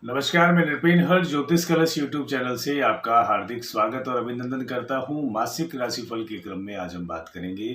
नमस्कार, मैं नृपेन हर ज्योतिष कलश यूट्यूब चैनल से आपका हार्दिक स्वागत और अभिनंदन करता हूं। मासिक राशिफल के क्रम में आज हम बात करेंगे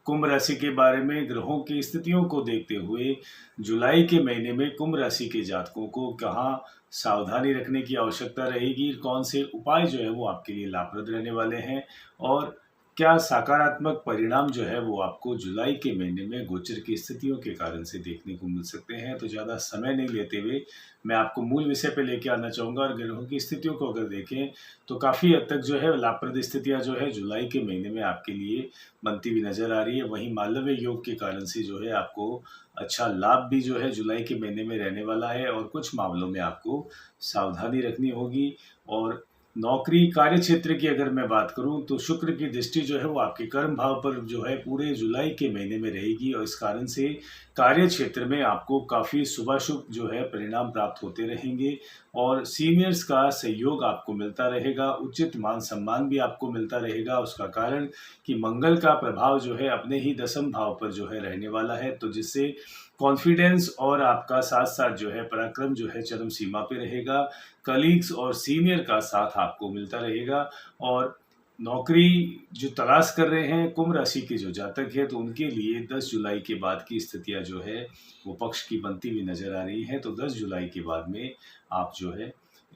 कुंभ राशि के बारे में। ग्रहों की स्थितियों को देखते हुए जुलाई के महीने में कुंभ राशि के जातकों को कहाँ सावधानी रखने की आवश्यकता रहेगी, कौन से उपाय जो है वो आपके लिए लाभप्रद रहने वाले हैं और क्या सकारात्मक परिणाम जो है वो आपको जुलाई के महीने में गोचर की स्थितियों के कारण से देखने को मिल सकते हैं। तो ज़्यादा समय नहीं लेते हुए मैं आपको मूल विषय पे लेके आना चाहूँगा। और ग्रहों की स्थितियों को अगर देखें तो काफ़ी हद तक जो है लाभप्रद स्थितियाँ जो है जुलाई के महीने में आपके लिए बनती हुई नजर आ रही है। वहीं मालव्य योग के कारण से जो है आपको अच्छा लाभ भी जो है जुलाई के महीने में रहने वाला है और कुछ मामलों में आपको सावधानी रखनी होगी। और नौकरी कार्य क्षेत्र की अगर मैं बात करूं तो शुक्र की दृष्टि जो है वो आपके कर्म भाव पर जो है पूरे जुलाई के महीने में रहेगी और इस कारण से कार्य क्षेत्र में आपको काफ़ी शुभाशुभ जो है परिणाम प्राप्त होते रहेंगे और सीनियर्स का सहयोग आपको मिलता रहेगा, उचित मान सम्मान भी आपको मिलता रहेगा। उसका कारण कि मंगल का प्रभाव जो है अपने ही दसम भाव पर जो है रहने वाला है, तो जिससे कॉन्फिडेंस और आपका साथ साथ जो है पराक्रम जो है चरम सीमा पे रहेगा। कलीग्स और सीनियर का साथ आपको मिलता रहेगा। और नौकरी जो तलाश कर रहे हैं कुंभ राशि के जो जातक है तो उनके लिए 10 जुलाई के बाद की स्थितियां जो है वो पक्ष की बनती हुई नजर आ रही हैं। तो 10 जुलाई के बाद में आप जो है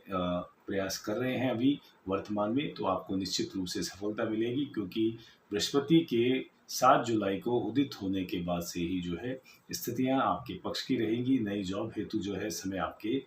प्रयास कर रहे हैं अभी वर्तमान में, तो आपको निश्चित रूप से सफलता मिलेगी, क्योंकि बृहस्पति के 7 जुलाई को उदित होने के बाद से ही जो है स्थितियां आपके पक्ष की रहेंगी। नई जॉब हेतु जो है समय आपके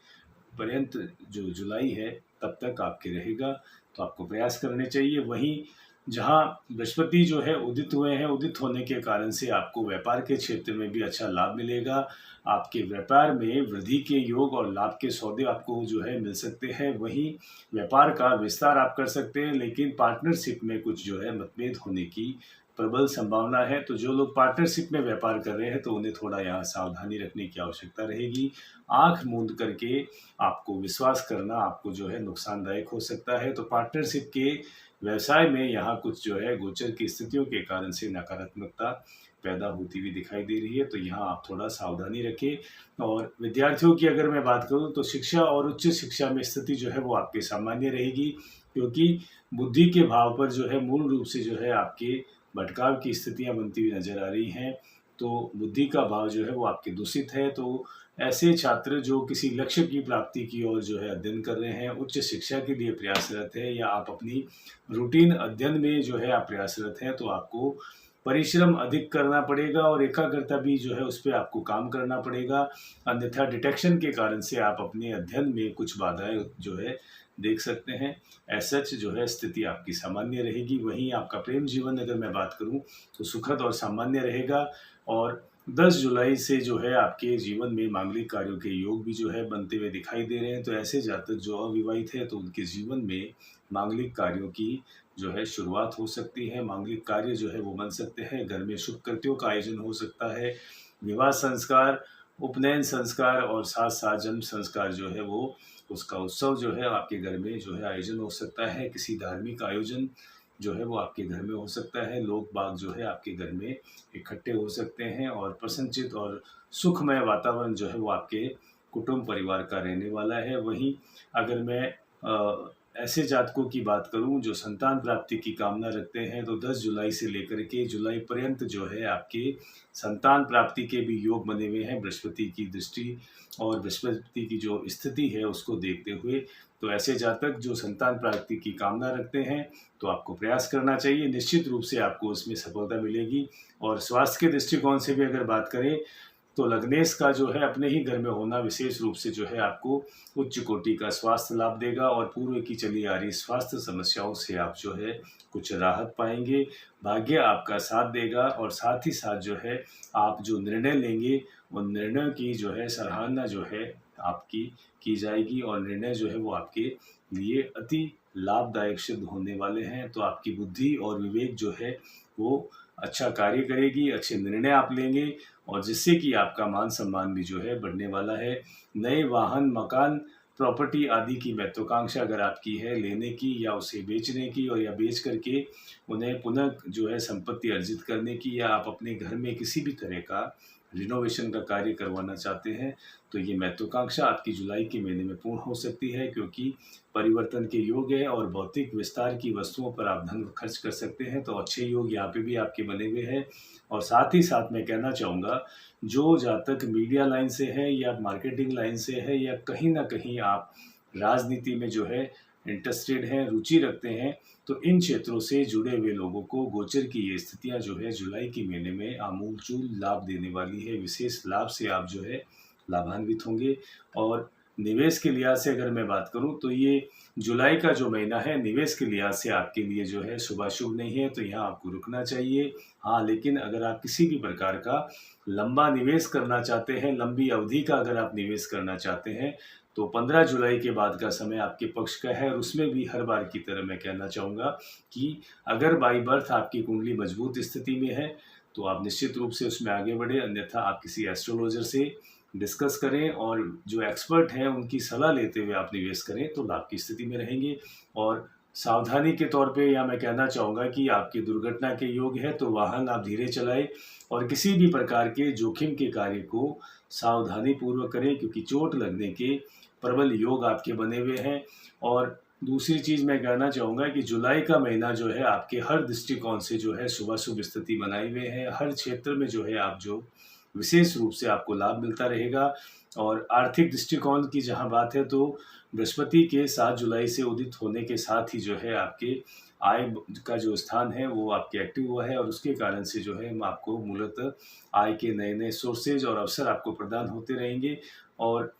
पर्यंत जो जुलाई है तब तक आपके रहेगा, तो आपको प्रयास करने चाहिए। वहीं जहां बृहस्पति जो है उदित हुए हैं, उदित होने के कारण से आपको व्यापार के क्षेत्र में भी अच्छा लाभ मिलेगा। आपके व्यापार में वृद्धि के योग और लाभ के सौदे आपको जो है मिल सकते हैं। वहीं व्यापार का विस्तार आप कर सकते हैं, लेकिन पार्टनरशिप में कुछ जो है मतभेद होने की प्रबल संभावना है। तो जो लोग पार्टनरशिप में व्यापार कर रहे हैं तो उन्हें थोड़ा यहाँ सावधानी रखने की आवश्यकता रहेगी। आंख मूंद करके आपको विश्वास करना आपको जो है नुकसानदायक हो सकता है। तो पार्टनरशिप के व्यवसाय में यहाँ कुछ जो है गोचर की स्थितियों के कारण से नकारात्मकता पैदा होती हुई दिखाई दे रही है, तो यहाँ आप थोड़ा सावधानी रखें। और विद्यार्थियों की अगर मैं बात करूँ तो शिक्षा और उच्च शिक्षा में स्थिति जो है वो आपके सामान्य रहेगी, क्योंकि बुद्धि के भाव पर जो है मूल रूप से जो है आपके भटकाव की स्थितियां बनती हुई नजर आ रही हैं। तो बुद्धि का भाव जो है वो आपके दूषित है। तो ऐसे छात्र जो किसी लक्ष्य की प्राप्ति की ओर जो है अध्ययन कर रहे हैं, उच्च शिक्षा के लिए प्रयासरत है, या आप अपनी रूटीन अध्ययन में जो है आप प्रयासरत हैं, तो आपको परिश्रम अधिक करना पड़ेगा और एकाग्रता भी जो है उस पर आपको काम करना पड़ेगा। अन्यथा डिटेक्शन के कारण से आप अपने अध्ययन में कुछ बाधाएं जो है देख सकते हैं। सच जो है स्थिति आपकी सामान्य रहेगी। वहीं आपका प्रेम जीवन अगर मैं बात करूं तो सुखद और सामान्य रहेगा। और 10 जुलाई से जो है आपके जीवन में मांगलिक कार्यों के योग भी जो है बनते हुए दिखाई दे रहे हैं। तो ऐसे जातक जो अविवाहित है तो उनके जीवन में मांगलिक कार्यों की जो है शुरुआत हो सकती है। मांगलिक कार्य जो है वो बन सकते हैं। घर में शुभ कृत्यों का आयोजन हो सकता है। विवाह संस्कार, उपनयन संस्कार और साथ साथ जन्म संस्कार जो है वो उसका उत्सव जो है आपके घर में जो है आयोजन हो सकता है। किसी धार्मिक आयोजन जो है वो आपके घर में हो सकता है। लोग बाग जो है आपके घर में इकट्ठे हो सकते हैं और प्रसन्नचित और सुखमय वातावरण जो है वो आपके कुटुंब परिवार का रहने वाला है। वहीं अगर मैं ऐसे जातकों की बात करूं जो संतान प्राप्ति की कामना रखते हैं तो 10 जुलाई से लेकर के जुलाई पर्यंत जो है आपके संतान प्राप्ति के भी योग बने हुए हैं बृहस्पति की दृष्टि और बृहस्पति की जो स्थिति है उसको देखते हुए। तो ऐसे जातक जो संतान प्राप्ति की कामना रखते हैं तो आपको प्रयास करना चाहिए, निश्चित रूप से आपको उसमें सफलता मिलेगी। और स्वास्थ्य के दृष्टिकोण से भी अगर बात करें तो लग्नेश का जो है अपने ही घर में होना विशेष रूप से जो है आपको उच्च कोटि का स्वास्थ्य लाभ देगा और पूर्व की चली आ रही स्वास्थ्य समस्याओं से आप जो है कुछ राहत पाएंगे। भाग्य आपका साथ देगा और साथ ही साथ जो है आप जो निर्णय लेंगे उन निर्णयों की जो है सराहना जो है आपकी की जाएगी और निर्णय जो है वो आपके लिए अति लाभदायक सिद्ध होने वाले हैं। तो आपकी बुद्धि और विवेक जो है वो अच्छा कार्य करेगी, अच्छे निर्णय आप लेंगे और जिससे कि आपका मान सम्मान भी जो है बढ़ने वाला है। नए वाहन, मकान, प्रॉपर्टी आदि की महत्वाकांक्षा अगर आपकी है लेने की या उसे बेचने की, और या बेच करके उन्हें पुनः जो है संपत्ति अर्जित करने की, या आप अपने घर में किसी भी तरह का रिनोवेशन का कार्य करवाना चाहते हैं तो ये महत्वाकांक्षा आपकी जुलाई के महीने में पूर्ण हो सकती है, क्योंकि परिवर्तन के योग है और भौतिक विस्तार की वस्तुओं पर आप धन खर्च कर सकते हैं। तो अच्छे योग यहाँ पे भी आपके बने हुए हैं। और साथ ही साथ मैं कहना चाहूँगा, जो जातक मीडिया लाइन से है या मार्केटिंग लाइन से है या कहीं ना कहीं आप राजनीति में जो है इंटरेस्टेड हैं, रुचि रखते हैं, तो इन क्षेत्रों से जुड़े हुए लोगों को गोचर की ये स्थितियां जो है जुलाई के महीने में आमूलचूल लाभ देने वाली है। विशेष लाभ से आप जो है लाभान्वित होंगे। और निवेश के लिहाज से अगर मैं बात करूं तो ये जुलाई का जो महीना है निवेश के लिहाज से आपके लिए जो है शुभाशुभ नहीं है, तो यहाँ आपको रुकना चाहिए। हाँ, लेकिन अगर आप किसी भी प्रकार का लंबा निवेश करना चाहते हैं, लंबी अवधि का अगर आप निवेश करना चाहते हैं, तो 15 जुलाई के बाद का समय आपके पक्ष का है। और उसमें भी हर बार की तरह मैं कहना चाहूँगा कि अगर बाई बर्थ आपकी कुंडली मजबूत स्थिति में है तो आप निश्चित रूप से उसमें आगे बढ़े, अन्यथा आप किसी एस्ट्रोलॉजर से डिस्कस करें और जो एक्सपर्ट हैं उनकी सलाह लेते हुए आप निवेश करें तो लाभ की स्थिति में रहेंगे। और सावधानी के तौर पे या मैं कहना चाहूँगा कि आपकी दुर्घटना के योग है तो वाहन आप धीरे चलाएं और किसी भी प्रकार के जोखिम के कार्य को सावधानी पूर्वक करें, क्योंकि चोट लगने के प्रबल योग आपके बने हुए हैं। और दूसरी चीज़ मैं कहना चाहूँगा कि जुलाई का महीना जो है आपके हर दृष्टिकोण से जो है शुभाशुभ स्थिति बनाए हुए हैं। हर क्षेत्र में जो है आप जो विशेष रूप से आपको लाभ मिलता रहेगा। और आर्थिक दृष्टिकोण की जहाँ बात है तो बृहस्पति के 7 जुलाई से उदित होने के साथ ही जो है आपके आय का जो स्थान है वो आपके एक्टिव हुआ है, और उसके कारण से जो है आपको मूलतः आय के नए नए सोर्सेज और अवसर आपको प्रदान होते रहेंगे। और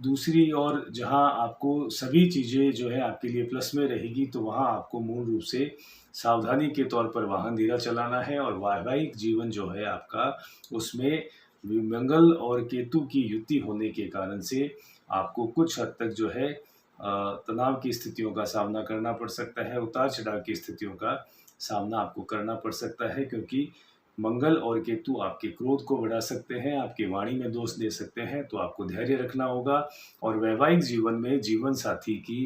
दूसरी ओर जहाँ आपको सभी चीज़ें जो है आपके लिए प्लस में रहेगी, तो वहाँ आपको मूल रूप से सावधानी के तौर पर वाहन धीरा चलाना है। और वैवाहिक जीवन जो है आपका, उसमें मंगल और केतु की युति होने के कारण से आपको कुछ हद तक जो है तनाव की स्थितियों का सामना करना पड़ सकता है, उतार चढ़ाव की स्थितियों का सामना आपको करना पड़ सकता है, क्योंकि मंगल और केतु आपके क्रोध को बढ़ा सकते हैं, आपकी वाणी में दोष दे सकते हैं। तो आपको धैर्य रखना होगा और वैवाहिक जीवन में जीवन साथी की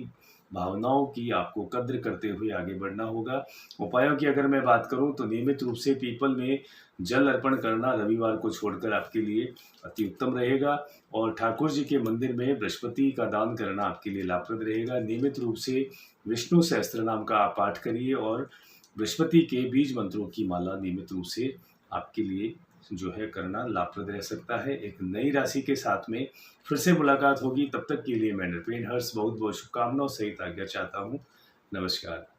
भावनाओं की आपको कद्र करते हुए आगे बढ़ना होगा। उपायों की अगर मैं बात करूं तो नियमित रूप से पीपल में जल अर्पण करना रविवार को छोड़कर आपके लिए अति उत्तम रहेगा। और ठाकुर जी के मंदिर में बृहस्पति का दान करना आपके लिए लाभप्रद रहेगा। नियमित रूप से विष्णु सहस्त्र नाम का आप पाठ करिए और बृहस्पति के बीज मंत्रों की माला नियमित रूप से आपके लिए जो है करना लाभप्रद रह सकता है। एक नई राशि के साथ में फिर से मुलाकात होगी, तब तक के लिए मैं नृपेन हर्ष बहुत बहुत शुभकामनाओं सहित आज्ञा चाहता हूँ। नमस्कार।